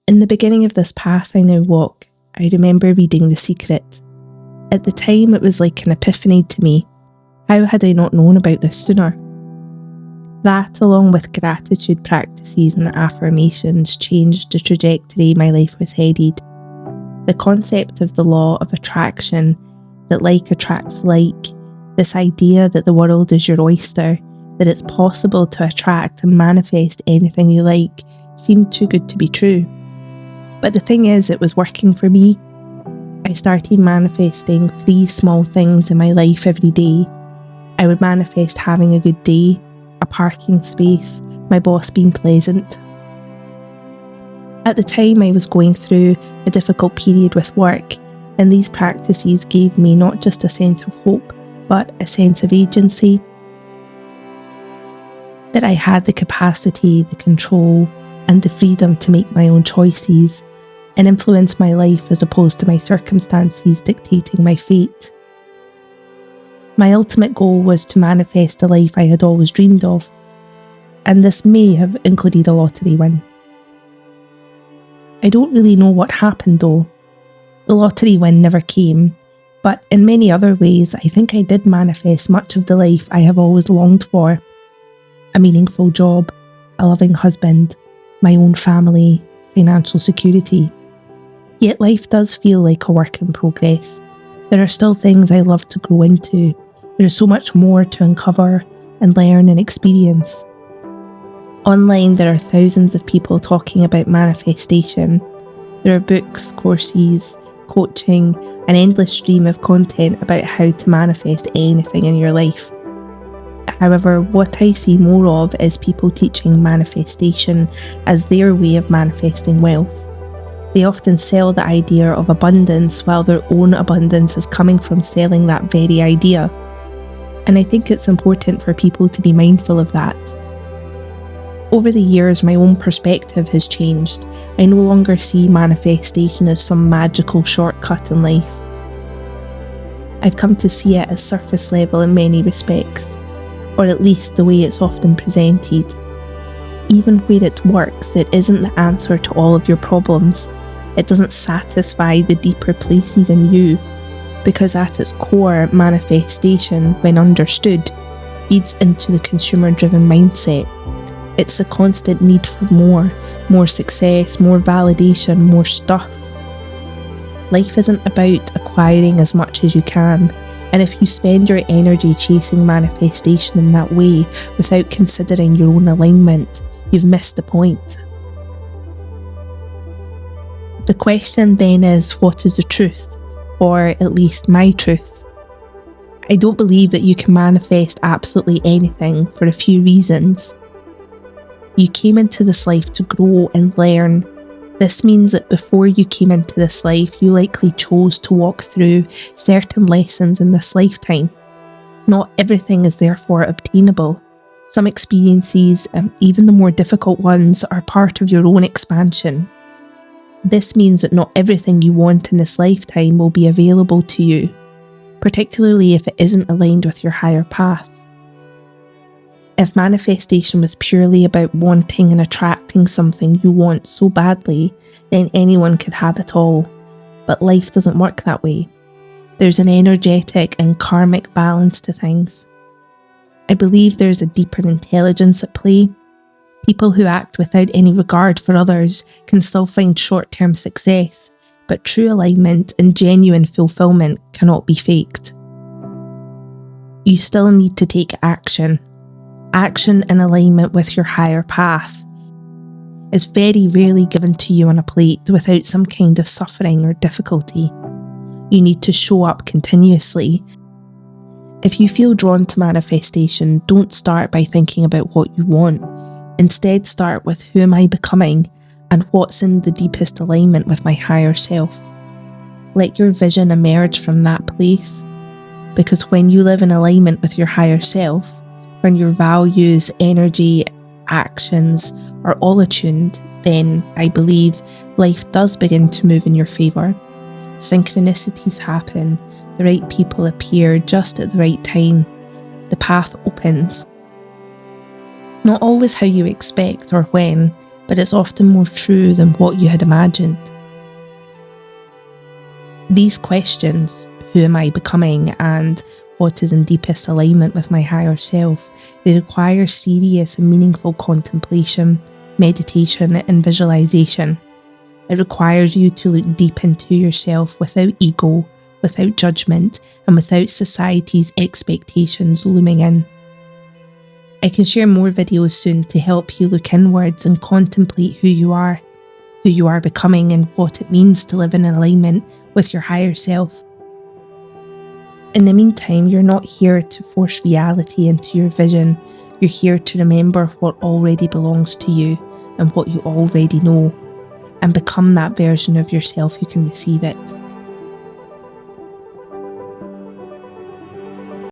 In the beginning of this path I now walk, I remember reading The Secret. At the time, it was like an epiphany to me. How had I not known about this sooner? That, along with gratitude practices and affirmations, changed the trajectory my life was headed. The concept of the law of attraction, that like attracts like, this idea that the world is your oyster, that it's possible to attract and manifest anything you like, seemed too good to be true. But the thing is, it was working for me. I started manifesting 3 small things in my life every day. I would manifest having a good day, a parking space, my boss being pleasant. At the time, I was going through a difficult period with work, and these practices gave me not just a sense of hope, but a sense of agency. That I had the capacity, the control, and the freedom to make my own choices and influence my life as opposed to my circumstances dictating my fate. My ultimate goal was to manifest the life I had always dreamed of, and this may have included a lottery win. I don't really know what happened though. The lottery win never came, but in many other ways I think I did manifest much of the life I have always longed for. A meaningful job, a loving husband, my own family, financial security. Yet life does feel like a work in progress. There are still things I love to grow into. There is so much more to uncover and learn and experience. Online, there are thousands of people talking about manifestation. There are books, courses, coaching, an endless stream of content about how to manifest anything in your life. However, what I see more of is people teaching manifestation as their way of manifesting wealth. They often sell the idea of abundance while their own abundance is coming from selling that very idea. And I think it's important for people to be mindful of that. Over the years, my own perspective has changed. I no longer see manifestation as some magical shortcut in life. I've come to see it as surface level in many respects, or at least the way it's often presented. Even where it works, it isn't the answer to all of your problems. It doesn't satisfy the deeper places in you, because at its core, manifestation, when understood, feeds into the consumer-driven mindset. It's the constant need for more success, more validation, more stuff. Life isn't about acquiring as much as you can, and if you spend your energy chasing manifestation in that way without considering your own alignment, you've missed the point. The question then is, what is the truth? Or at least my truth. I don't believe that you can manifest absolutely anything for a few reasons. You came into this life to grow and learn. This means that before you came into this life, you likely chose to walk through certain lessons in this lifetime. Not everything is therefore obtainable. Some experiences, even the more difficult ones, are part of your own expansion. This means that not everything you want in this lifetime will be available to you, particularly if it isn't aligned with your higher path. If manifestation was purely about wanting and attracting something you want so badly, then anyone could have it all. But life doesn't work that way. There's an energetic and karmic balance to things. I believe there's a deeper intelligence at play. People who act without any regard for others can still find short-term success, but true alignment and genuine fulfillment cannot be faked. You still need to take action. Action in alignment with your higher path is very rarely given to you on a plate without some kind of suffering or difficulty. You need to show up continuously. If you feel drawn to manifestation, don't start by thinking about what you want. Instead, start with who am I becoming and what's in the deepest alignment with my higher self. Let your vision emerge from that place, because when you live in alignment with your higher self, when your values, energy, actions are all attuned, then I believe life does begin to move in your favour. Synchronicities happen, the right people appear just at the right time, the path opens. Not always how you expect or when, but it's often more true than what you had imagined. These questions, who am I becoming and what is in deepest alignment with my higher self, they require serious and meaningful contemplation, meditation and visualization. It requires you to look deep into yourself without ego, without judgment, and without society's expectations looming in. I can share more videos soon to help you look inwards and contemplate who you are becoming, and what it means to live in alignment with your higher self. In the meantime, you're not here to force reality into your vision. You're here to remember what already belongs to you and what you already know, and become that version of yourself who can receive it.